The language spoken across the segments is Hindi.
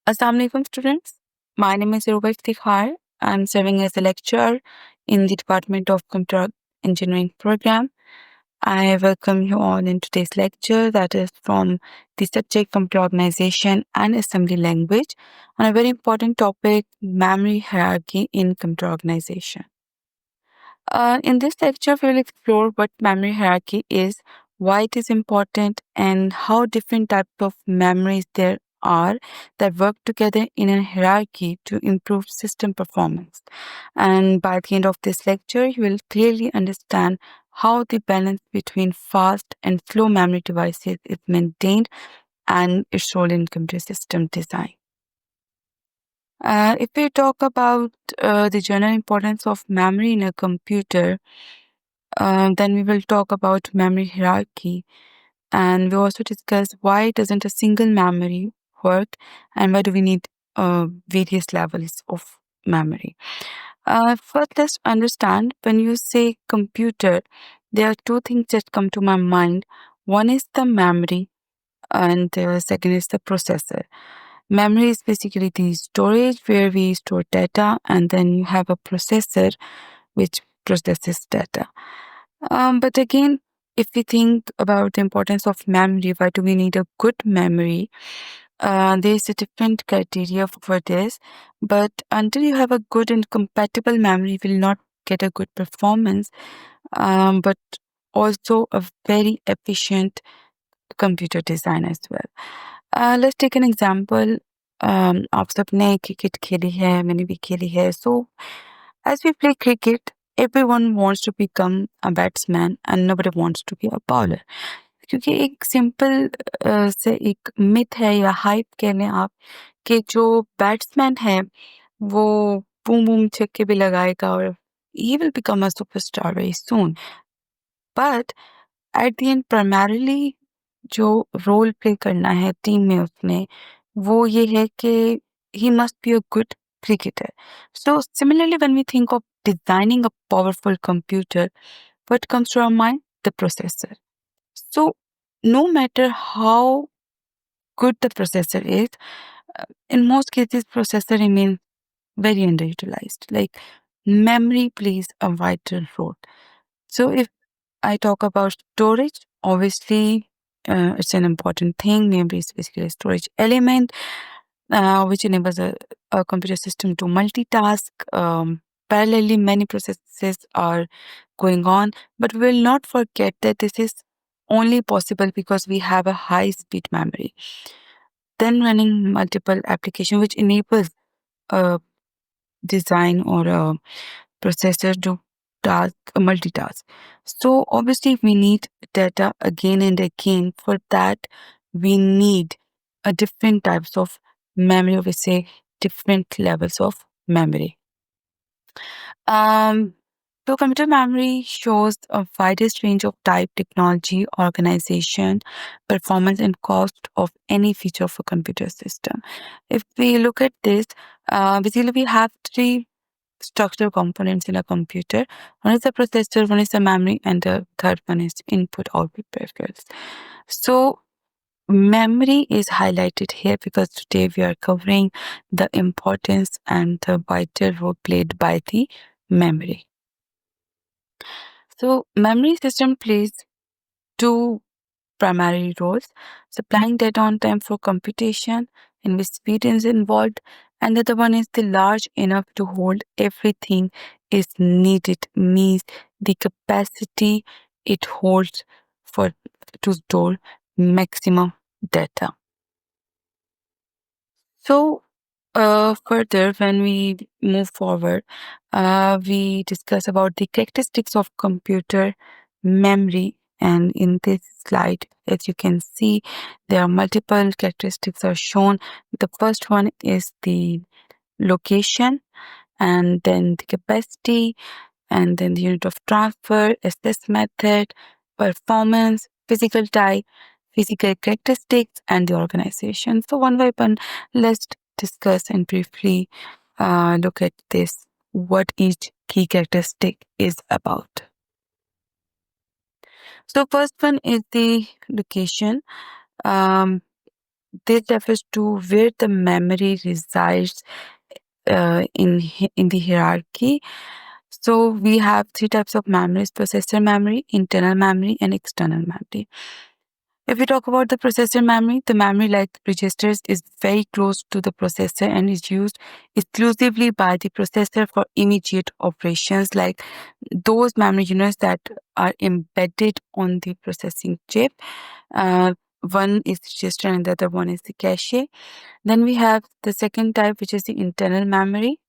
Assalamu alaikum, students. My name is Ruba Iftikhar. I'm serving as a lecturer in the Department of Computer Engineering program. I welcome you all in today's lecture that is from the subject Computer Organization and Assembly Language on a very important topic, memory hierarchy in computer organization. In this lecture, we will explore what memory hierarchy is, why it is important, and how different types of memories there are that work together in a hierarchy to improve system performance. And by the end of this lecture, you will clearly understand how the balance between fast and slow memory devices is maintained and its role in computer system design. If we talk about the general importance of memory in a computer, then we will talk about memory hierarchy, and we also discuss why doesn't a single memory work, and why do we need various levels of memory. First, let's understand when you say computer, there are two things that come to my mind. One is the memory, and the second is the processor. Memory is basically the storage where we store data, and then you have a processor which processes data. But again, if we think about the importance of memory, why do we need a good memory? There is a different criteria for this, but until you have a good and compatible memory, you will not get a good performance, but also a very efficient computer design as well. Let's take an example. आप सबने क्रिकेट खेली है, मैंने भी खेली है. So, as we play cricket, everyone wants to become a batsman and nobody wants to be a bowler. क्योंकि एक सिंपल से एक मिथ है या हाइप कह लें आप कि जो बैट्समैन है वो बूम बूम छक्के भी लगाएगा और he will become a superstar very soon. But at the end primarily जो रोल प्ले करना है टीम में उसने वो ये है कि he must be a good cricketer. So similarly when we think of designing a powerful computer, what comes to our mind? The processor. So no matter how good the processor is, in most cases processor remains very underutilized. Like memory plays a vital role. So if I talk about storage, obviously it's an important thing. Memory is basically a storage element which enables a computer system to multitask. Parallelly, many processes are going on, but we will not forget that this is only possible because we have a high speed memory. Then running multiple applications, which enables a design or a processor to multitask. So obviously we need data again and again. For that, we need a different types of memory, or we say different levels of memory. So computer memory shows a widest range of type, technology, organization, performance, and cost of any feature of a computer system. If we look at this, basically we have three structural components in a computer. One is the processor, one is the memory, and the third one is input-output peripherals. So memory is highlighted here because today we are covering the importance and the vital role played by the memory. So memory system plays two primary roles: supplying data on time for computation, in which speed is involved, and the other one is the large enough to hold everything is needed, means the capacity it holds for to store maximum data. So further, when we move forward, we discuss about the characteristics of computer memory. And in this slide, as you can see, there are multiple characteristics are shown. The first one is the location, and then the capacity, and then the unit of transfer, access method, performance, physical type, physical characteristics, and the organization. So one by one, let's discuss and briefly look at this, what each key characteristic is about. So first one is the location. Um, This refers to where the memory resides in the hierarchy. So we have three types of memories: processor memory, internal memory, and external memory. If we talk about the memory like registers is very close to the processor and is used exclusively by the processor for immediate operations, like those memory units that are embedded on the processing chip. One is register and the other one is the cache. Then we have the second type, which is the internal memory.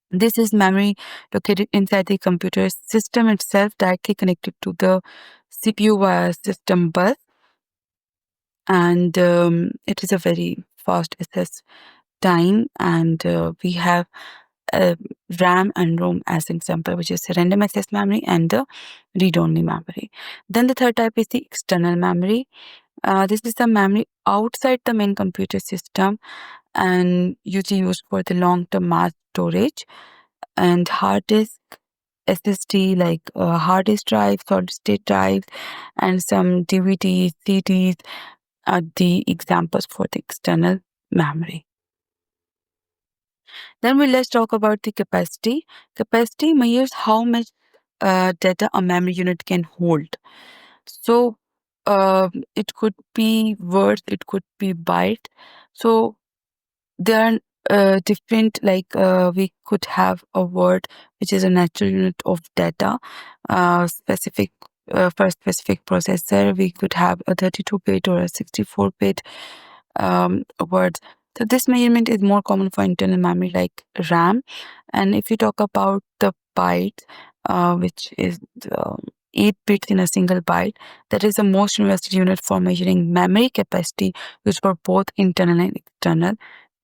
This is memory located inside the computer system itself, directly connected to the CPU via system bus. And it is a very fast access time. And we have uh, RAM and ROM as an example, which is random access memory and the read-only memory. Then the third type is the external memory. This is the memory outside the main computer system and usually used for the long-term mass storage and hard disk, SSD, like hard disk drives, solid state drives, and some DVDs, CDs are the examples for the external memory. Then let's talk about the capacity. Capacity measures how much data a memory unit can hold. So it could be words, it could be byte. So there are different, like we could have a word which is a natural unit of data, specific for a specific processor. We could have a 32-bit or a 64-bit words. So this measurement is more common for internal memory like RAM. And if you talk about the byte, which is 8 bits in a single byte, that is the most universal unit for measuring memory capacity used for both internal and external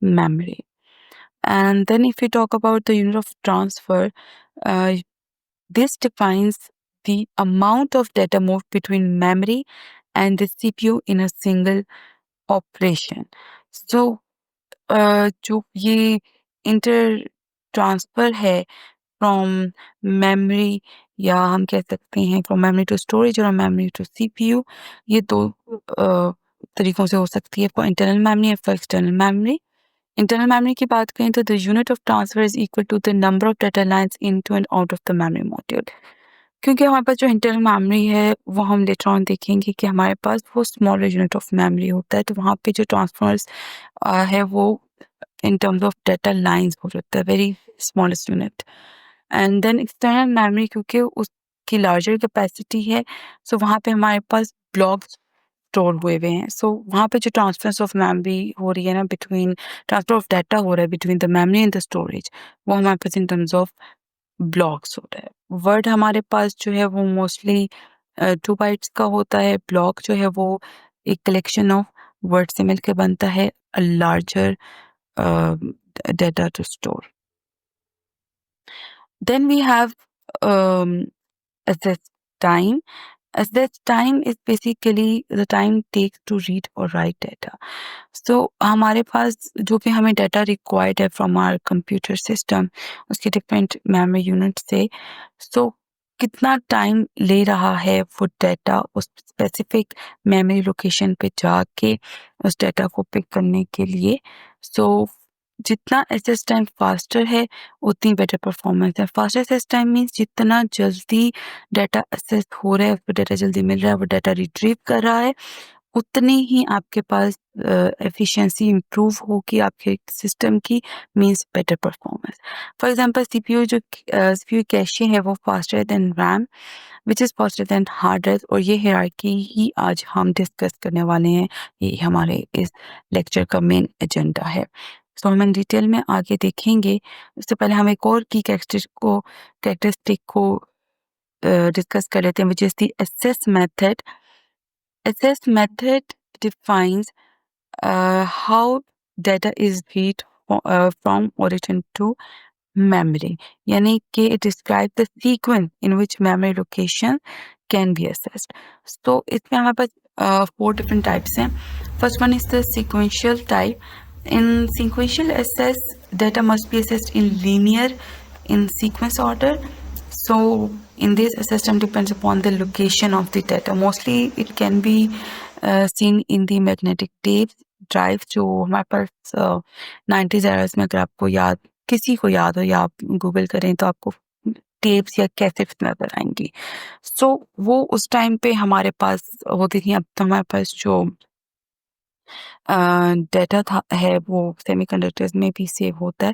memory. And then if we talk about the unit of transfer, uh, this defines the amount of data moved between memory and the CPU in a single operation so जो ये इंटर ट्रांसफर है फ्रॉम मेमोरी या हम कह सकते हैं फ्रॉम मेमोरी टू स्टोरेज और मेमोरी टू सीपीयू ये दो तरीकों से हो सकती है फॉर इंटरनल मेमोरी या for external memory internal memory की बात करें तो the unit of transfer is equal to the number of data lines into and out of the memory module क्योंकि हमारे पास जो इंटरनल मेमोरी है वो हम लेटर ऑन देखेंगे कि हमारे पास वो स्मॉलर यूनिट ऑफ मेमोरी होता है तो वहाँ पे जो ट्रांसफर्स है वो in terms of data lines हो जाता है very smallest unit and then external memory क्योंकि उसकी larger capacity है so वहाँ पे हमारे पास blocks स्टोर हुए हुए हैं सो वहाँ पे जो ट्रांसफर ऑफ मेमोरी हो रही है ना बिटवीन ट्रांसफर ऑफ डाटा हो रहा है between the memory and the storage वो हमारे पास इन टर्म्स ऑफ ब्लॉक्स हो रहा है वर्ड हमारे पास जो है वो मोस्टली 2 बाइट्स का होता है ब्लॉक जो है वो एक कलेक्शन ऑफ वर्ड से मिलकर बनता है a larger data to store. Then we have assess time. Assess time is basically the time takes to read or write data. So हमारे पास जो भी हमें data required है from our computer system उसके different memory units से so कितना टाइम ले रहा है वो डाटा उस स्पेसिफिक मेमोरी लोकेशन पे जाके उस डाटा को पिक करने के लिए सो जितना एसेस टाइम फास्टर है उतनी बेटर परफॉर्मेंस है फास्ट एसेस टाइम मीन्स जितना जल्दी डाटा एसेस हो रहा है उसको डाटा जल्दी मिल रहा है वो डाटा रिट्रीव कर रहा है उतनी ही आपके पास एफिशिएंसी इम्प्रूव होगी आपके सिस्टम की means better performance for example CPU cache है वो faster than RAM which is faster than hard drive और ये हायरार्की ही आज हम डिस्कस करने वाले हैं ये हमारे इस लेक्चर का मेन एजेंडा है सो हम डिटेल में आगे देखेंगे उससे पहले हम एक और की कैरेक्टरिस्टिक को डिस्कस कर लेते हैं which is the access method Assess method defines how data is read from origin to memory. यानी कि it describes the sequence in which memory location can be assessed. So इसमें हमारे पास 4 different types हैं. First one is the sequential type. In sequential assess, data must be assessed in linear, in sequence order. So in this system depends upon the location of the data. Mostly it can be seen in the magnetic tapes drive जो हमारे पास 90s एरास में, अगर आपको याद, किसी को याद हो या आप गूगल करें तो आपको टेप्स या कैसेट्स नजर आएंगी। सो वो उस टाइम पे हमारे पास होती थी। अब तो हमारे पास जो डाटा था है वो सेमीकंडक्टर्स में भी सेव होता है।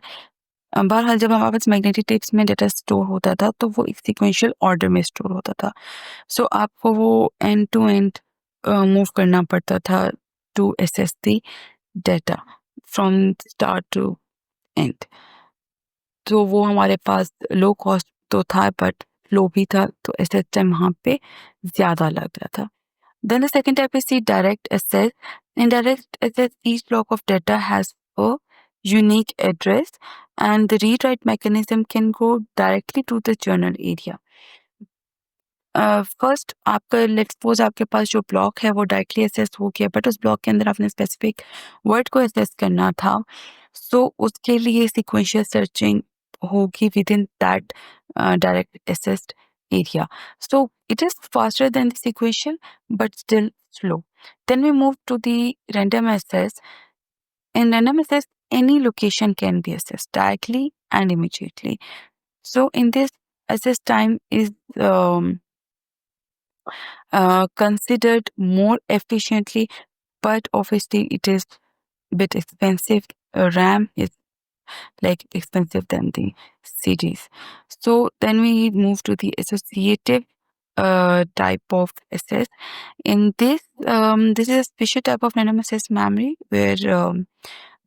बहरहाल जब हमारे पास मैग्नेटिक टेप्स में डाटा स्टोर होता था तो वो एक सिक्वेंशियल ऑर्डर में स्टोर होता था। सो आपको वो एंड टू एंड मूव करना पड़ता था to access the data from start to end. तो वो हमारे पास लो कॉस्ट तो था बट लो भी था, तो एसेस टाइम वहाँ पे ज़्यादा लग रहा था। Then the second type is the direct access. In direct access, each block of data has a unique address, and the read-write mechanism can go directly to the journal area. First आपका लेट्स सपोज आपके पास जो ब्लॉक है वो डायरेक्टली एसेस हो गया, बट उस ब्लॉक के अंदर आपने स्पेसिफिक वर्ड को एसेस करना था। सो उसके लिए सिक्वेंशियल सर्चिंग होगी with in that direct assessed area. So it is faster than the sequential, but still slow. Then we move to the random access. In random access, any location can be accessed directly and immediately. So in this, access time is considered more efficiently, but obviously it is bit expensive. RAM is like expensive than the CDs. So then we move to the associative type of access. In this, this is a special type of random access memory where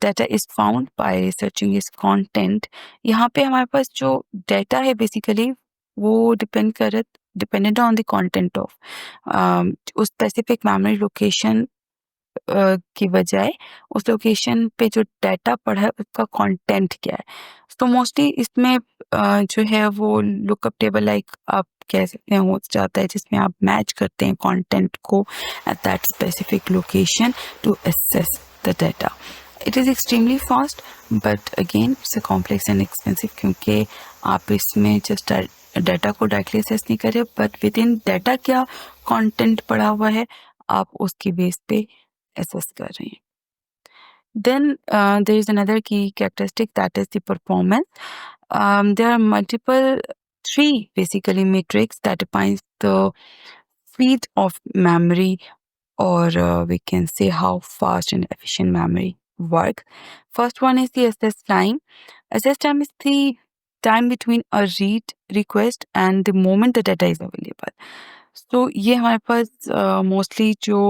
data is found by searching its content. यहाँ पे हमारे पास जो data है basically वो dependent on the content of उस specific memory location की बजाय उस लोकेशन पे जो डाटा पड़ा है उसका कंटेंट क्या है। तो मोस्टली इसमें जो है वो लुकअप टेबल लाइक आप कह सकते हैं हो जाता है, जिसमें आप मैच करते हैं कंटेंट को at that specific location to access the data. It is extremely fast but again it's a complex and expensive, क्योंकि आप इसमें जस्ट डाटा को डायरेक्टली एक्सेस नहीं कर रहे, बट विद इन डाटा क्या कंटेंट पड़ा हुआ है आप उसकी बेस पे assess कर रहे हैं। Then there is another key characteristic, that is the performance. There are three basically metrics that defines the speed of memory, or we can say how fast and efficient memory work. First one is the access time. Access time is the time between a read request and the moment the data is available. So ये हमारे पास मोस्टली जो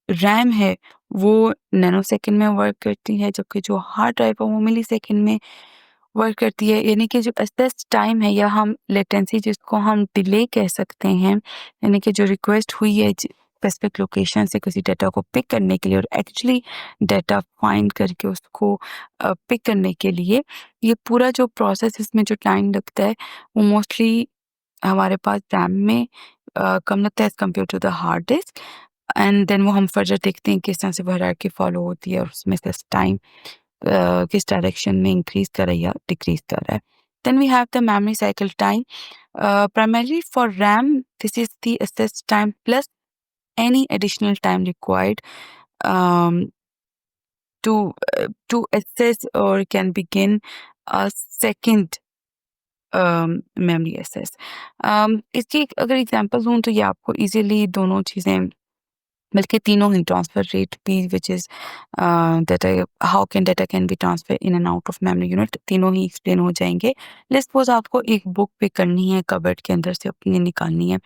रैम है वो नैनो सेकेंड में वर्क करती है, जबकि जो हार्ड ड्राइव है वो मिली सेकेंड में वर्क करती है। यानी कि जो एक्सेस टाइम है या हम लेटेंसी जिसको हम डिले कह सकते हैं, यानी कि जो रिक्वेस्ट हुई है स्पेसिफिक लोकेशन से किसी डाटा को पिक करने के लिए और एक्चुअली डाटा फाइंड करके उसको पिक करने के लिए, ये पूरा जो प्रोसेस इसमें जो टाइम लगता है वो मोस्टली हमारे पास रैम में कम लगता है as compare to the hard disk. And then वो हम फर्दर देखते हैं किस तरह से हायरार्की फॉलो होती है और उसमें से टाइम किस डायरेक्शन में इंक्रीज कर रहा है या डिक्रीज कर रहा है। Then we have the memory cycle time. Primarily for RAM this is the access time plus any additional time required um, to access or can begin a second memory access. इसकी अगर एग्जांपल दूँ तो ये आपको इजीली दोनों चीज़ें, बल्कि तीनों ही, ट्रांसफर रेट भी which is data, how can data can be transfer in and out of memory unit, तीनों ही एक्सप्लेन हो जाएंगे। लेट्स सपोज आपको एक बुक पिक करनी है, कबर्ड के अंदर से अपनी निकालनी है,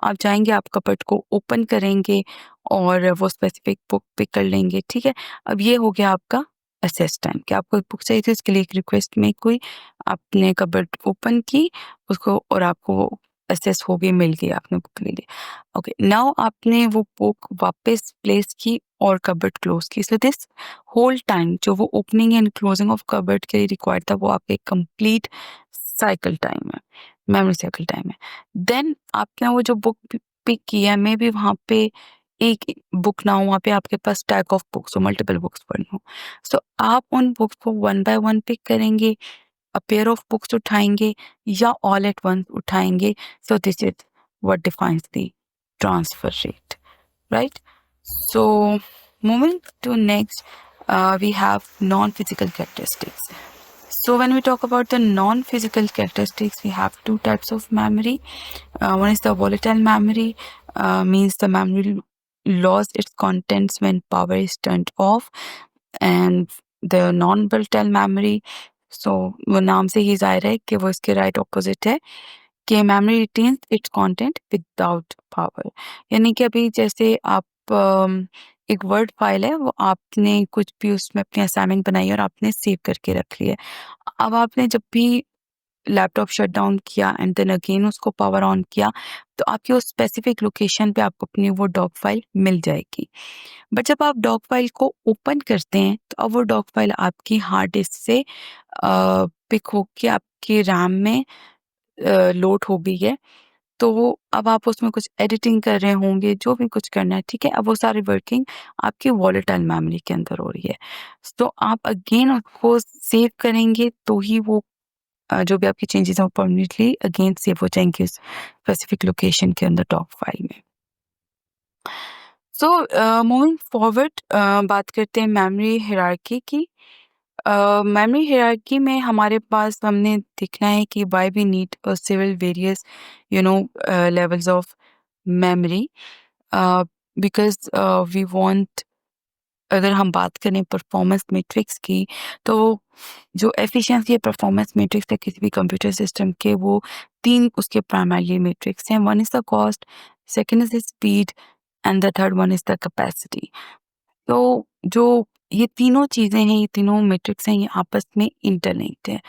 आप जाएंगे, आप कबर्ड को ओपन करेंगे और वो स्पेसिफिक बुक पिक कर लेंगे, ठीक है। अब ये हो गया आपका एसेस टाइम कि आपको एक बुक चाहिए थी, उसके लिए एक रिक्वेस्ट मेक हुई, आपने कबर्ड ओपन की उसको और आपको एसेस हो गई, मिल गई, आपने बुक ले ली। ओके, नाउ आपने वो बुक वापस प्लेस की और कबर्ड क्लोज की। सो दिस होल टाइम जो वो opening and closing of cupboard के लिए रिक्वायर्ड था वो आपका एक कंप्लीट साइकिल टाइम है, मेमोरी साइकिल टाइम है। देन आपने वो जो बुक पिक किया, मे बी वहाँ पे एक बुक ना हो, वहाँ पे आपके पास स्टैक ऑफ बुक्स हो, मल्टीपल बुक्स पढ़नी हो। सो आप उन बुक्स को वन बाय वन पिक करेंगे, अ पेयर ऑफ बुक्स उठाएंगे या ऑल एट वंस उठाएंगे। So this is what defines the transfer rate, right? So moving to next, we have non-physical characteristics. So when we talk about the non-physical characteristics, we have two types of memory. One is the volatile memory, means the memory lost its contents when power is turned off, and the non-volatile memory, so वो नाम से ही जाहिर है कि वो इसके राइट ऑपोजिट है कि memory retains its content without power. यानी कि अभी जैसे आप एक वर्ड फाइल है, वो आपने कुछ भी उसमें अपनी असाइनमेंट बनाई और आपने सेव करके रख ली है। अब आपने जब भी लैपटॉप शट डाउन किया एंड देन अगेन उसको पावर ऑन किया, तो आपकी उस स्पेसिफिक लोकेशन पे आपको अपनी वो डॉक फाइल मिल जाएगी। बट जब आप डॉक फाइल को ओपन करते हैं, तो अब वो डॉक फाइल आपकी हार्ड डिस्क से पिक होके आपके रैम में लोड हो गई है। तो वो अब आप उसमें कुछ एडिटिंग कर रहे होंगे, जो भी कुछ करना है, ठीक है? अब वो सारी वर्किंग आपकी वॉलेटाइल मेमोरी के अंदर हो रही है। तो आप अगेन उसको सेव करेंगे तो ही वो जो भी आपकी चेंजेस हैं वो परमानेंटली अगेन सेव हो जाएँगी उस स्पेसिफिक लोकेशन के अंदर डॉक फाइल में। सो मूविंग फॉरवर्ड बात करते हैं मेमोरी हायरार्की की। मेमोरी हायरार्की में हमारे पास हमने देखना है कि why we need several various levels of memory, because we want, अगर हम बात करें परफॉर्मेंस मैट्रिक्स की, तो जो एफिशिएंसी या परफॉर्मेंस मैट्रिक्स है किसी भी कंप्यूटर सिस्टम के, वो 3 उसके प्राइमरी मैट्रिक्स हैं। One is the cost, second is the speed and the third one is the capacity. तो जो ये तीनों चीज़ें हैं, ये तीनों मैट्रिक्स हैं, ये आपस में इंटरलिंक्ड है।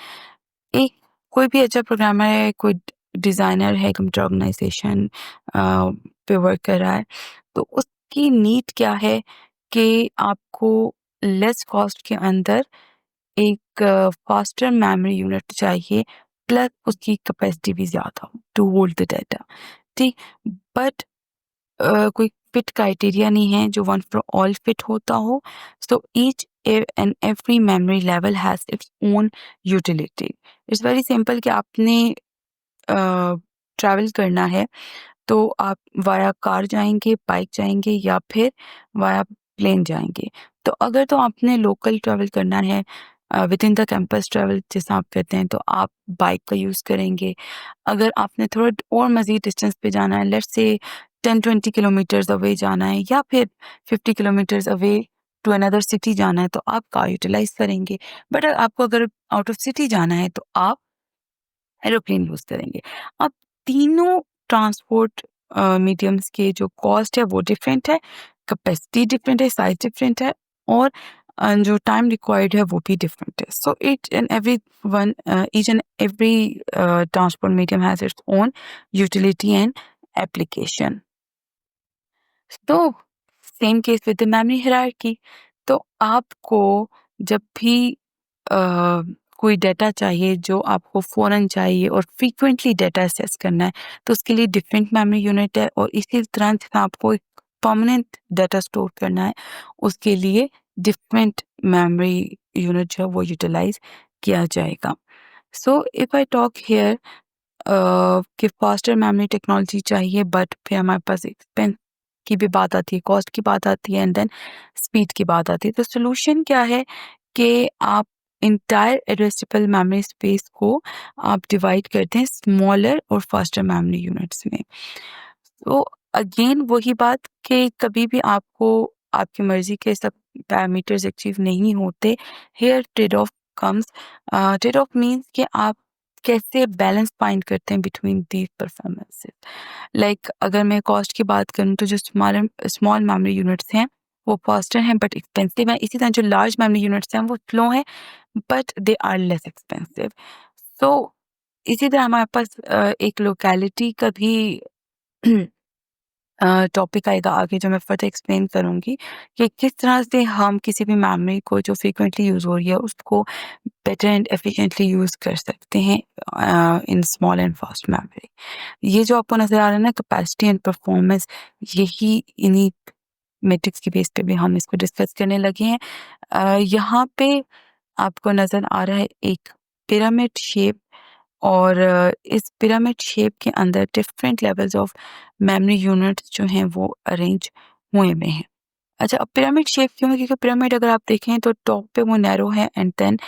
एक कोई भी अच्छा प्रोग्रामर है, कोई डिज़ाइनर है, कंप्यूटर ऑर्गेनाइज़ेशन पे वर्क कर रहा है, तो उसकी नीड क्या है कि आपको लेस कॉस्ट के अंदर एक फास्टर मेमोरी यूनिट चाहिए, प्लस उसकी कैपेसिटी भी ज़्यादा हो टू होल्ड द डाटा, ठीक? बट कोई फिट क्राइटेरिया नहीं है जो वन फॉर ऑल फिट होता हो। सो each and every memory level has its own utility. It's very simple कि आपने ट्रैवल करना है, तो आप वाया कार जाएँगे, बाइक जाएँगे या फिर वाया प्लेन जाएँगे। तो अगर तो आपने लोकल ट्रैवल करना है, विदिन द कैंपस ट्रैवल जैसा आप कहते हैं, तो आप बाइक का यूज़ करेंगे। अगर आपने थोड़ा और मज़ीद डिस्टेंस पे जाना है, लेट्स से 10-20 किलोमीटर्स अवे जाना है या फिर 50 kilometres away to another city जाना है, तो आप कार यूटिलाइज़ करेंगे। बट आपको अगर आउट ऑफ सिटी जाना है, तो आप एरोप्लेन यूज़ करेंगे। अब तीनों ट्रांसपोर्ट मीडियम्स के जो कॉस्ट है वो डिफरेंट है, कैपेसिटी डिफरेंट है, साइज़ डिफरेंट है और जो टाइम रिक्वायर्ड है वो भी डिफरेंट है। So each and every transport medium has its own utility and application. तो same case with the memory hierarchy. तो आपको जब भी अ, कोई डाटा चाहिए जो आपको फ़ौरन चाहिए और फ्रीक्वेंटली डाटा एक्सेस करना है, तो उसके लिए डिफरेंट मेमोरी यूनिट है और इसी तरह से आपको एक परमानेंट डाटा स्टोर करना है, उसके लिए डिफरेंट मेमोरी यूनिट जो है वो यूटिलाइज़ किया जाएगा। So if I talk here कि फास्टर मेमोरी टेक्नोलॉजी चाहिए, बट फिर हमारे पास एक्सपेंस की भी बात आती है, कॉस्ट की बात आती है एंड देन स्पीड की बात आती है। तो सॉल्यूशन क्या है कि आप इंटायर एड्रेसेबल मेमोरी स्पेस को आप डिवाइड करते हैं स्मॉलर और फास्टर मेमोरी यूनिट्स में। तो अगेन वही बात कि कभी भी आपको आपकी मर्ज़ी के सब पैरामीटर्स अचीव नहीं होते। Here trade off comes. Trade off means कि आप कैसे बैलेंस फाइंड करते हैं बिटवीन दीज परफॉर्मेंसेस। लाइक अगर मैं कॉस्ट की बात करूँ, तो जो स्मॉल मेमोरी यूनिट्स हैं वो फास्टर हैं बट एक्सपेंसिव हैं। इसी तरह जो लार्ज मेमोरी यूनिट्स हैं वो स्लो हैं but they are less expensive. So इसी तरह हमारे पास एक लोकेलिटी का भी टॉपिक आएगा आगे, जो मैं फर्दर एक्सप्लेन करूँगी कि किस तरह से हम किसी भी मेमोरी को जो फ्रीक्वेंटली यूज़ हो रही है उसको बेटर एंड एफिशिएंटली यूज़ कर सकते हैं in small and fast memory. ये जो आपको नज़र आ रहा है ना, कैपेसिटी एंड परफॉर्मेंस, यही इन्हीं मैट्रिक्स के बेस पे भी हम इसको डिस्कस करने लगे हैं। यहाँ पे आपको नज़र आ रहा है एक पिरामिड शेप और इस पिरामिड शेप के अंदर different levels of memory units जो हैं वो अरेंज हुए हुए हैं। अच्छा, अब पिरामिड शेप क्यों है? क्योंकि पिरामिड अगर आप देखें तो टॉप पे वो नैरो है एंड देन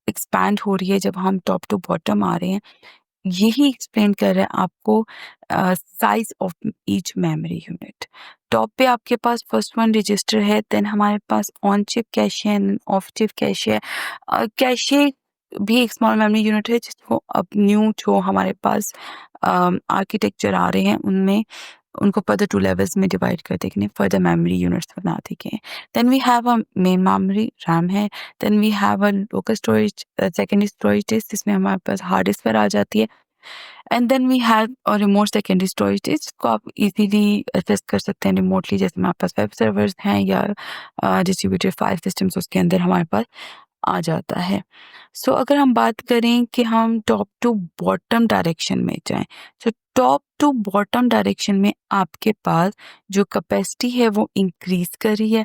एक्सपैंड हो रही है जब हम टॉप टू बॉटम आ रहे हैं। यही एक्सप्लेन कर रहा है आपको size of each memory unit. Top पे आपके पास फर्स्ट वन रजिस्टर है, देन हमारे pass on chip cache end of chip cache है। कैशे भी एक स्मॉल मेमोरी यूनिट है जिसको अब न्यू जो हमारे पास आर्किटेक्चर आ रहे हैं उनमें उनको फर्दर 2 लेवल्स में डिवाइड करके इन्हें फर्दर मेमोरी यूनिट्स बना देंगे। Then we have a main memory RAM है, then we have a local storage secondary storage disk जिसमें हमारे पास हार्ड डिस्क पर आ जाती है। And then we have a remote secondary storage disk जिसको आप इजीली एक्सेस कर सकते हैं रिमोटली, जैसे हमारे पास वेब सर्वर्स हैं या डिस्ट्रीब्यूटेड फाइल सिस्टम्स उसके अंदर हमारे पास आ जाता है। सो अगर हम बात करें कि हम टॉप टू बॉटम डायरेक्शन में जाएं, तो टॉप टू बॉटम डायरेक्शन में आपके पास जो कैपेसिटी है वो इंक्रीज कर रही है।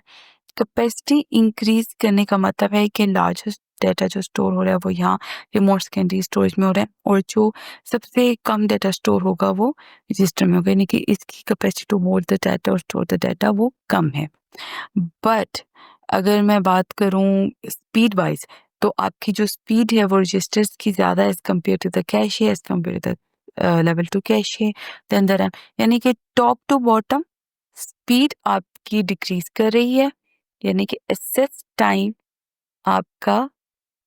कैपेसिटी इंक्रीज करने का मतलब है कि लार्जेस्ट डाटा जो स्टोर हो रहा है वो यहाँ रिमोट सेकेंडरी स्टोरेज में हो रहा है और जो सबसे कम डाटा स्टोर होगा वो रजिस्टर में होगा, यानी कि इसकी capacity to hold the data और स्टोर द डाटा वो कम है। बट अगर मैं बात करूँ स्पीड वाइज, तो आपकी जो स्पीड है वो रजिस्टर्स की ज़्यादा as compare to the cache, as compare to the level two cache, then the RAM, यानी कि टॉप टू बॉटम स्पीड आपकी डिक्रीज़ कर रही है, यानी कि एक्सेस टाइम आपका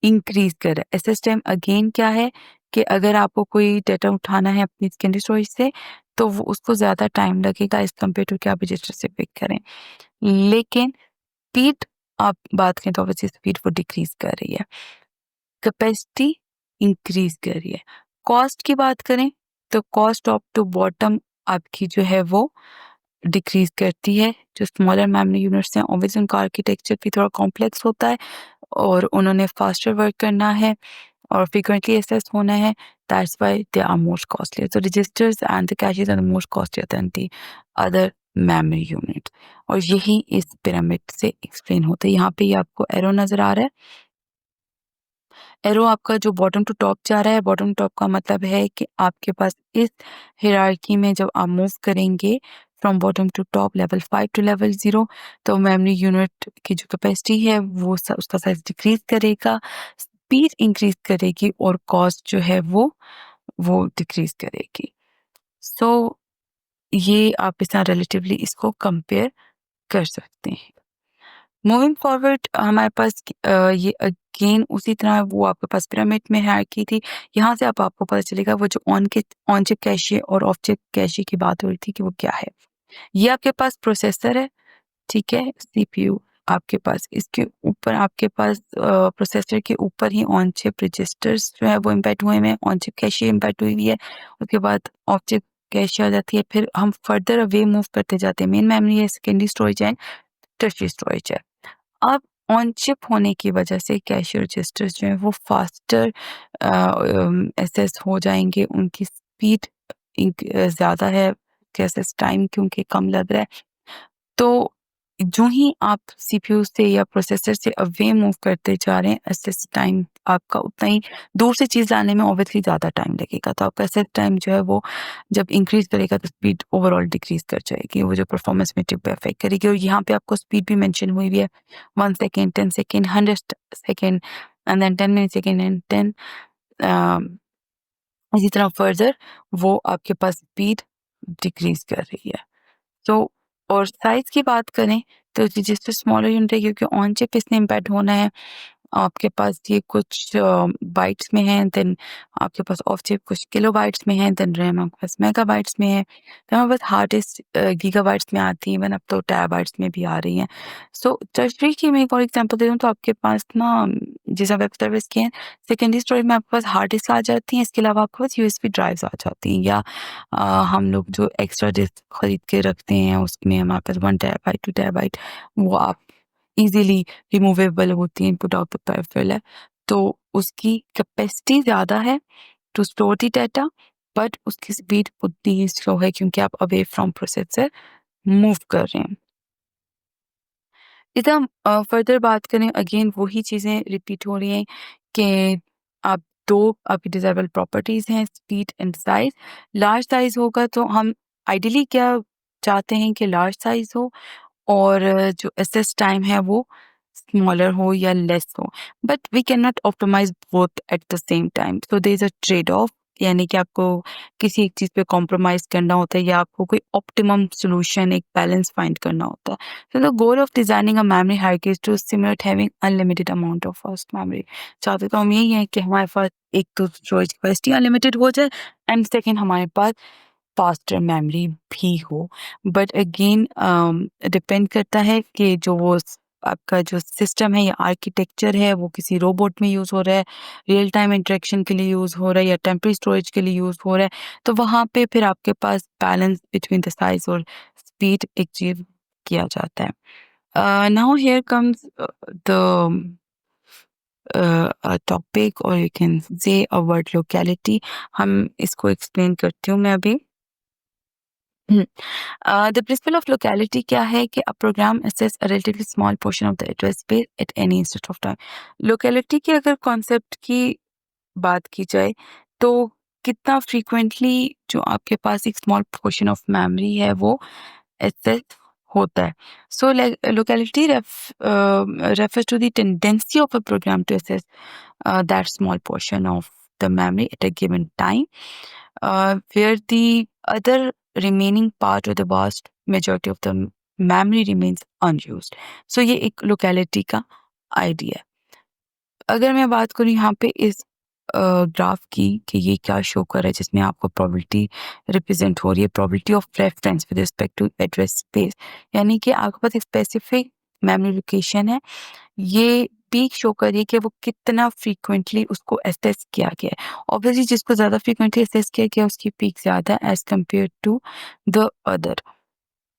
इंक्रीज़ कर रहा है। एक्सेस टाइम अगेन क्या है कि अगर आपको कोई डाटा उठाना है अपनी सेकेंडरी स्टोरेज से, तो वो उसको ज़्यादा टाइम लगेगा एज़ कम्पेयर टू कि आप रजिस्टर से पिक करें। लेकिन स्पीड आप बात करें तो ऑब्वियसली स्पीड वो डिक्रीज कर रही है, कैपेसिटी इंक्रीज कर रही है। कॉस्ट की बात करें तो कॉस्ट टॉप टू बॉटम आपकी जो है वो डिक्रीज करती है। जो स्मॉलर मेमोरी यूनिट्स हैं ऑब्वियसली उनका आर्किटेक्चर भी थोड़ा कॉम्प्लेक्स होता है और उन्होंने फास्टर वर्क करना है और फ्रीक्वेंटली एक्सेस होना है, that's why they are most costly. So registers and the caches are the most costlier than the other memory unit। और यही इस पिरामिड से एक्सप्लेन होता है। यहाँ पे ये आपको एरो नजर आ रहा है। एरो आपका जो बॉटम टू टॉप जा रहा है, बॉटम टू टॉप का मतलब है कि आपके पास इस हायरार्की में जब आप मूव करेंगे from bottom to top level 5 to level 0, तो मेमोरी यूनिट की जो कैपेसिटी है वो उसका साइज डिक्रीज करेगा, स्पीड इंक्रीज करेगी और कॉस्ट जो है वो डिक्रीज करेगी। सो ये आप इस तरह रिलेटिवली इसको कंपेयर कर सकते हैं। मूविंग फॉरवर्ड हमारे पास ये अगेन उसी तरह वो आपके पास पिरामिड में हायरार्की थी। यहाँ से अब आपको पता चलेगा वो जो ऑन चिप कैशे और ऑफ चिप कैशे की बात हो रही थी कि वो क्या है। ये आपके पास प्रोसेसर है, ठीक है, सीपीयू आपके पास, इसके ऊपर आपके पास प्रोसेसर के ऊपर ही ऑन चिप रजिस्टर्स जो है वो इम्बेड हुए हैं, ऑन चिप कैशे इम्बेड हुई हुई है, उसके बाद ऑफ चिप कैशे आ जाती है, फिर हम फर्दर अवे मूव करते जाते हैं। मेन मेमोरी है, सेकेंडरी स्टोरेज है, टर्शियरी स्टोरेज है। अब ऑन चिप होने की वजह से कैश रजिस्टर्स जो हैं वो फास्टर एक्सेस हो जाएंगे, उनकी स्पीड ज़्यादा है, एक्सेस टाइम क्योंकि कम लग रहा है। तो जो ही आप सीपीयू से या प्रोसेसर से अवे मूव करते जा रहे हैं, एक्सेस टाइम आपका उतना ही दूर से चीज़ लाने में ऑब्वियसली ज़्यादा टाइम लगेगा, तो आपका एक्सेस टाइम जो है वो जब इंक्रीज करेगा तो स्पीड ओवरऑल डिक्रीज कर जाएगी, वो जो परफॉर्मेंस मीट्रिक पे अफेक्ट करेगी। और यहाँ पे आपको स्पीड भी मेंशन हुई हुई है, 1 second, 10 second, 100 second and then 10 millisecond and 10 इसी तरह फर्दर वो आपके पास स्पीड डिक्रीज कर रही है। तो और साइज की बात करें तो रजिस्टर स्मॉलर यूनिट है क्योंकि ऑन चिप इसने इम्पैक्ट होना है। आपके पास ये कुछ बाइट्स में है, देन आपके पास ऑफ चिप कुछ किलोबाइट्स में है, देन रैम आपके पास मेगाबाइट्स में है, तो हमारे पास हार्ड डिस्क गीगाबाइट्स में आती है, इवन अब तो टेराबाइट्स में भी आ रही हैं। सो टर्शरी की मैं एक और एग्जांपल दे दूँ तो आपके पास ना जैसे वेब सर्विस की है, सेकेंडरी स्टोरेज में आपके पास हार्ड डिस्क आ जाती हैं, इसके अलावा आपके पास यूएसबी ड्राइव्स आ जाती हैं, या हम लोग जो एक्स्ट्रा डिस्क खरीद के रखते हैं उसमें हमारे पास 1 टेराबाइट 2 टेराबाइट वो आप इजीली रिमूवेबल होती है, इनपुट आउटपुट पेरिफेरल है, तो उसकी कैपेसिटी ज़्यादा है to store the data, but उसकी स्पीड उतनी ही स्लो है क्योंकि आप अवे फ्रॉम प्रोसेसर मूव कर रहे हैं। इधर हम फर्दर बात करें, अगेन वही चीज़ें रिपीट हो रही हैं कि आप दो आपकी डिज़ायरेबल प्रॉपर्टीज़ हैं, speed and size. Large size होगा तो हम आइडियली क्या चाहते हैं कि लार्ज साइज़ हो और जो एसेस टाइम है वो स्मॉलर हो या लेस हो, but we can not optimize both at the same time, so there is a trade off. यानी कि आपको किसी एक चीज़ पे कॉम्प्रोमाइज़ करना होता है या आपको कोई ऑप्टिमम सॉल्यूशन, एक बैलेंस फाइंड करना होता है। So the goal of designing a memory hierarchy is to simulate having unlimited amount of fast memory. चाहते तो हम यही है कि हमारे पास एक तो स्टोरेज कैपेसिटी अनलिमिटेड हो जाए, एंड सेकेंड हमारे पास फास्टर मेमोरी भी हो। बट अगेन डिपेंड करता है कि जो वो आपका जो सिस्टम है या आर्किटेक्चर है वो किसी रोबोट में यूज़ हो रहा है, रियल टाइम इंटरेक्शन के लिए यूज़ हो रहा है या टेम्परेरी स्टोरेज के लिए यूज़ हो रहा है, तो वहाँ पे फिर आपके पास बैलेंस बिटवीन द साइज और स्पीड अचीव किया जाता है। Now here comes the topic, और you can say a word locality. हम इसको एक्सप्लेन करती हूँ मैं अभी। द प्रिंसिपल ऑफ लोकेलिटी क्या है कि a program accesses a relatively small portion of the address space at any instant of time. Locality के अगर कॉन्सेप्ट की बात की जाए तो कितना फ्रीक्वेंटली जो आपके पास एक स्मॉल पोर्शन ऑफ मेमोरी है वो एसेस होता है। सो locality refers to the tendency of a program to access that small portion of the memory at a given time, where the other remaining part or the vast majority of the memory remains unused. So ये एक locality का आइडिया है। अगर मैं बात करूँ यहाँ पे इस ग्राफ की कि ये क्या शो कर रहा है, जिसमें आपको प्रोबेबिलिटी रिप्रेजेंट हो रही है, probability of reference with respect to address space, यानी कि आपके पास एक स्पेसिफिक मेमोरी लोकेशन है, ये पीक शो कर रही है कि वो कितना फ्रीक्वेंटली उसको एसेस किया गया है। ऑब्वियसली जिसको ज़्यादा फ्रीक्वेंटली एसेस किया गया उसकी पीक ज़्यादा as compare to the other.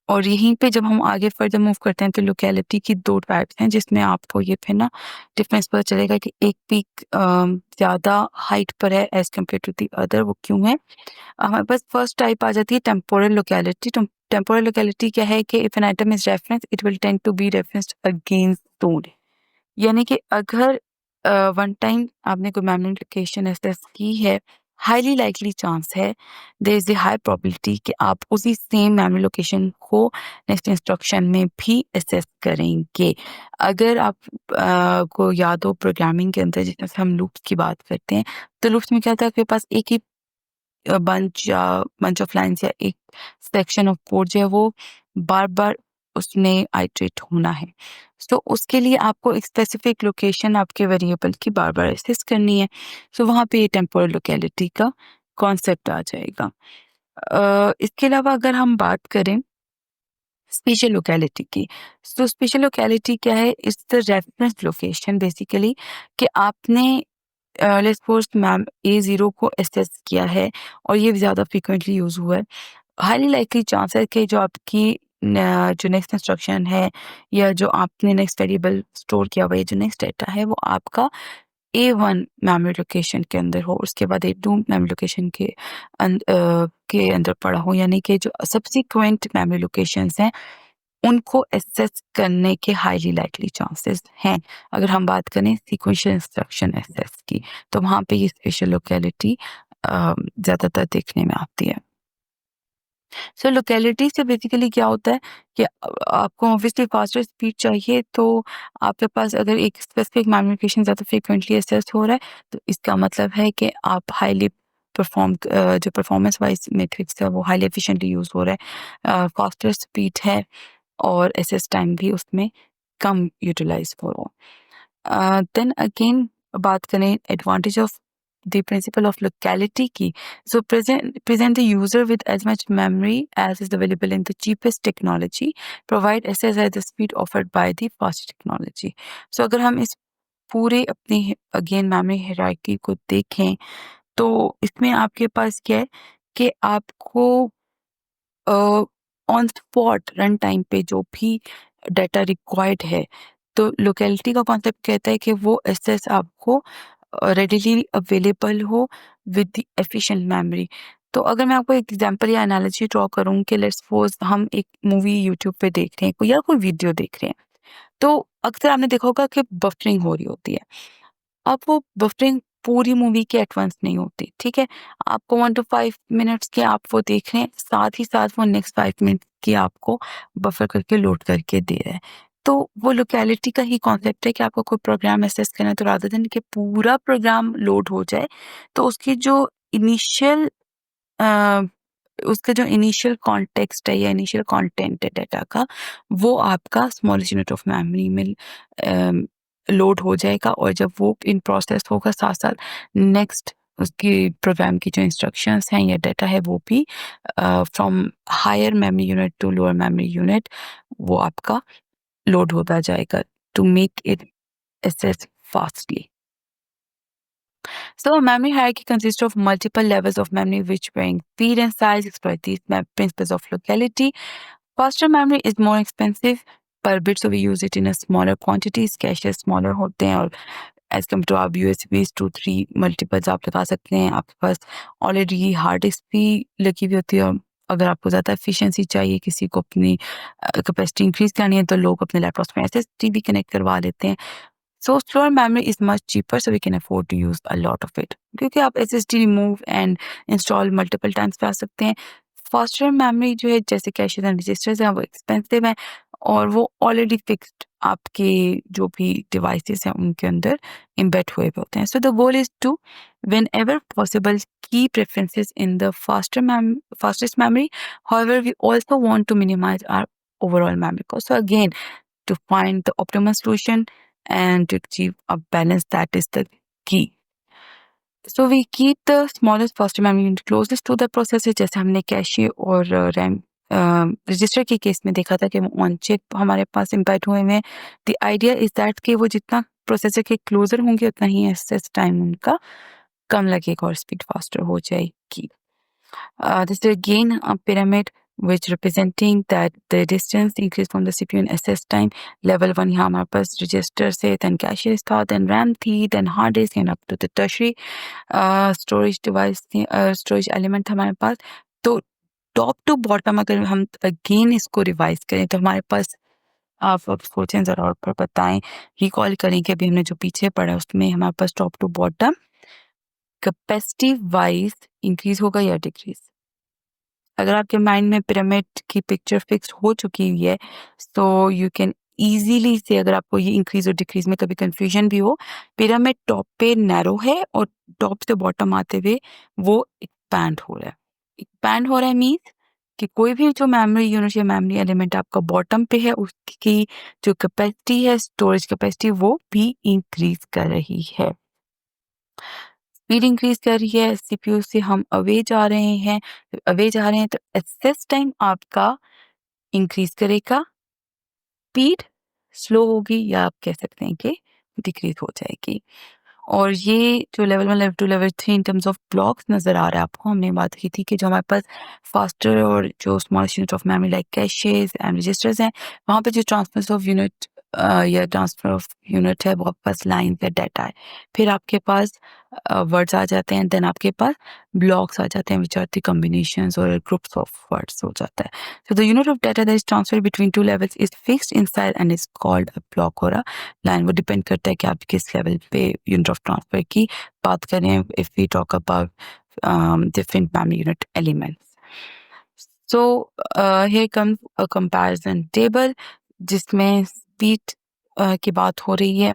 और यहीं पे जब हम आगे फर्दर मूव करते हैं तो लोकेलिटी की 2 टाइप्स हैं, जिसमें आपको ये फिर ना डिफरेंस पता चलेगा कि एक पीक ज़्यादा हाइट पर है as compare to the other, वो क्यों है? हमारे पास फर्स्ट टाइप आ जाती है टेम्पोरल लोकेलिटी। टेम्पोरल लोकेलिटी क्या है कि if an item is reference it will tend to be referenced against tone. यानी कि अगर वन टाइम आपने कोई मेमोरी लोकेशन एक्सेस की है, हाईली लाइकली चांस है, there is a high probability कि आप उसी सेम मेमोरी लोकेशन को नेक्स्ट इंस्ट्रक्शन में भी एक्सेस करेंगे। अगर आप को याद हो प्रोग्रामिंग के अंदर जैसे हम लूप्स की बात करते हैं, तो लूप्स में क्या होता है आपके पास एक ही बंच ऑफ लाइन्स या एक सेक्शन ऑफ कोड जो है वो बार-बार उसमें आइटरेट होना है। सो उसके लिए आपको एक स्पेसिफिक लोकेशन आपके वेरिएबल की बार-बार एक्सेस करनी है। सो वहाँ पे ये टेम्पोरल लोकेलिटी का कॉन्सेप्ट आ जाएगा। इसके अलावा अगर हम बात करें स्पेशल लोकेलिटी की, तो स्पेशल लोकेलिटी क्या है? It's the reference location basically कि आपने लेट्स सपोज मैम A0 को एक्सेस किया है और ये ज़्यादा फ्रीक्वेंटली यूज़ हुआ है। हाईली लाइकली चांस है कि जो आपकी जो नेक्स्ट इंस्ट्रक्शन है या जो आपने नेक्स्ट वेरिएबल स्टोर किया हुआ है, जो नेक्स्ट डेटा है वो आपका A1 मेमोरी लोकेशन के अंदर हो, उसके बाद A2 मेमोरी लोकेशन के अंदर पड़ा हो, यानी कि जो सब्सिक्वेंट मेमोरी लोकेशंस हैं उनको एक्सेस करने के हाईली लाइकली चांसेस हैं। अगर हम बात करें सीक्वेंशियल इंस्ट्रक्शन एक्सेस की, तो वहाँ पे ये स्पेशल लोकेलिटी ज़्यादातर देखने में आती है। सो लोकेलिटी से बेसिकली क्या होता है कि आपको ऑब्वियसली फास्टर स्पीड चाहिए, तो आपके पास अगर एक स्पेसिफिक मेमोरी लोकेशन ज़्यादा फ्रीक्वेंटली एक्सेस हो रहा है, तो इसका मतलब है कि आप हाईली जो परफॉर्मेंस वाइज मेट्रिक्स है वो हाईली एफिशिएंटली यूज़ हो रहा है, फास्टर स्पीड है और एसेस टाइम भी उसमें कम यूटिलाइज हो रहा है। देन अगेन बात करें advantage of the principle of locality की, सो present the user with as much memory as is available in the cheapest technology, provide access at the speed offered by the fast technology। So अगर हम इस पूरे अपनी अगेन मेमोरी हायरार्की को देखें तो इसमें आपके पास क्या है कि आपको ऑन स्पॉट रन टाइम पे जो भी डाटा रिक्वायर्ड है, तो लोकेलिटी का कॉन्सेप्ट कहता है कि वो एक्सेस आपको रेडिली अवेलेबल हो विद द एफिशिएंट मेमोरी। तो अगर मैं आपको एक एग्जांपल या एनालॉजी ड्रॉ करूँ कि लेट्स सपोज हम एक मूवी यूट्यूब पे देख रहे हैं या कोई वीडियो देख रहे हैं, तो अक्सर आपने देखा होगा कि बफरिंग हो रही होती है। अब वो बफरिंग पूरी मूवी की एट वंस नहीं होती, ठीक है? आपको 1 to 5 मिनट्स के आप वो देख रहे हैं, साथ ही साथ वो नेक्स्ट 5 मिनट की आपको बफर करके लोड करके दे रहा है। तो वो लोकेलिटी का ही कॉन्सेप्ट है कि आपको कोई प्रोग्राम एक्सेस करना है, तो रादर देन कि पूरा प्रोग्राम लोड हो जाए, तो उसकी जो इनिशियल अ, उसका जो इनिशियल कॉन्टेक्स्ट है या इनिशियल कंटेंट है डाटा का, वो आपका स्मॉलेस्ट यूनिट ऑफ मेमोरी में लोड हो जाएगा, और जब वो इन प्रोसेस होगा साथ साथ नेक्स्ट उसकी प्रोग्राम की जो इंस्ट्रक्शंस हैं या डाटा है वो भी from higher memory unit to lower memory unit वो आपका लोड होता जाएगा to make it access fastly. So, a memory hierarchy consists of multiple levels of memory which varying speed and size exploit these principles of locality. Faster memory is more expensive per bit, so we use it in a smaller quantities. Caches smaller होते हैं और as compared to आप USBs 2-3 multiples आप लगा सकते हैं. आपके पास ऑलरेडी हार्ड डिस्क भी लगी हुई होती है, और अगर आपको ज़्यादा एफिशिएंसी चाहिए, किसी को अपनी कैपेसिटी इंक्रीज करनी है, तो लोग अपने लैपटॉप्स में SSD भी कनेक्ट करवा लेते हैं. So slower memory is much cheaper, so we can afford to use a lot of it. क्योंकि आप SSD remove and install multiple times कर सकते हैं. Faster memory जो है जैसे कैशेस एंड रजिस्टर्स हैं वो एक्सपेंसिव हैं, और वो ऑलरेडी फिक्स्ड आपके जो भी डिवाइसेस हैं उनके अंदर इम्बेड हुए होते हैं. So the goal is to whenever possible keep preferences in the fastest memory. However, we also want to minimize our overall memory cost. So again, to find the optimal solution and to achieve a balance, that is the key. So we keep the smallest faster memory unit closest to the processor. जैसे हमने कैशे और रैम रजिस्टर के केस में देखा था कि ऑन चिप हमारे पास इम्पैक्ट हुए हैं. द आइडिया इज दैट कि वो जितना प्रोसेसर के क्लोजर होंगे उतना ही एक्सेस टाइम उनका कम लगेगा और स्पीड फास्टर हो जाएगी. This is again a pyramid which representing that the distance increase from the CPU and SS time. Level 1 यहाँ हमारे पास register से, then cache था, then RAM थी, then hard disk and up to the tertiary storage device थी, storage element था हमारे पास. तो टॉप टू बॉटम अगर हम अगेन इसको रिवाइज करें तो हमारे पास आप अब सोचें ज़रा और पर बताएं, रिकॉल करें कि अभी हमने जो पीछे पढ़ा उसमें हमारे पास top to bottom capacity wise increase होगा या डिक्रीज. अगर आपके माइंड में पिरामिड की पिक्चर फिक्स हो चुकी हुई है, तो यू कैन इजीली से, अगर आपको ये इंक्रीज और डिक्रीज में कभी कंफ्यूजन भी हो, पिरामिड टॉप पे नैरो है और टॉप से बॉटम आते हुए वो एक्सपैंड हो रहा है. एक्सपैंड हो रहा है मीन्स कि कोई भी जो मेमोरी यूनिट या मेमोरी एलिमेंट आपका बॉटम पे है उसकी जो कैपेसिटी है, स्टोरेज कैपेसिटी, वो भी इंक्रीज कर रही है. स्पीड इंक्रीज कर रही है, सीपीयू से हम अवे जा रहे हैं, तो एक्सेस टाइम आपका इंक्रीज करेगा, स्पीड स्लो होगी या आप कह सकते हैं कि डिक्रीज हो जाएगी. और ये जो level 1, level 2, level 3 in terms of blocks नज़र आ रहा है आपको. हमने बात की थी कि जो हमारे पास फास्टर और जो smallest unit of memory like caches and registers हैं, वहाँ पे जो ट्रांसफर ऑफ यूनिट या ट्रांसफर ऑफ यूनिट है वो आपके पास लाइन पे डाटा है. फिर आपके पास वर्ड्स आ जाते हैं, देन आपके पास ब्लॉक्स आ जाते हैं विच आर द कॉम्बिनेशंस और ग्रुप्स ऑफ वर्ड्स हो जाता है. So the unit of data that is transferred between two levels is fixed inside and is called a block or a line. वो डिपेंड करता है कि आप किस लेवल पे यूनिट ऑफ ट्रांसफर की बात करें. If we talk about different memory unit elements. So here comes a comparison table जिसमें स्पीड की बात हो रही है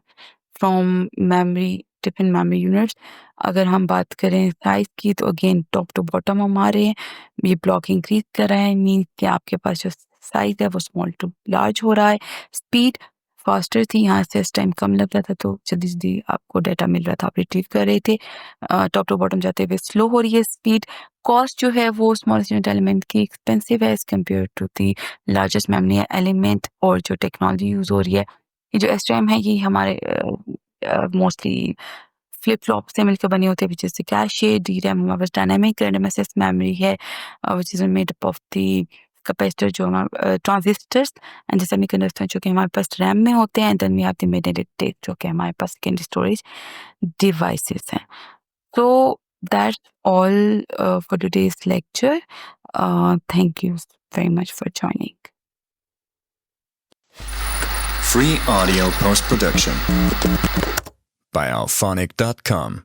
from memory, different memory units. अगर हम बात करें साइज की तो अगेन टॉप टू बॉटम हम आ रहे हैं. ये ब्लॉक इंक्रीज कर रहा है, मीन्स कि आपके पास जो साइज है वो स्मॉल टू लार्ज हो रहा है. स्पीड फास्टर थी, यहाँ से इस टाइम कम लग रहा था तो जल्दी जल्दी आपको डाटा मिल रहा था, आप रिट्रीव कर रहे थे. टॉप टू बॉटम जाते हुए स्लो हो रही है स्पीड. कॉस्ट जो है वो स्मॉलेस्ट यूनिट एलिमेंट की एक्सपेंसिव है as compare to the largest memory element. और जो टेक्नोलॉजी यूज़ हो रही है, ये जो SRAM है ये हमारे मोस्टली फ्लिप फ्लॉप से मिलकर बने होते हैं, जैसे कैशे. DRAM हमारे पास डायनामिक रैंडम एक्सेस मेमोरी है which is made up of the capacitor जो हमारे ट्रांजिस्टर्स एंड सेमीकंडक्टर जो कि हमारे पास रैम में होते हैं. Then we have the magnetic जो कि हमारे पास सेकेंडरी स्टोरेज डिवाइसेस हैं. So that's all for today's lecture. Thank you very much for joining. Free audio post-production by alphonic.com.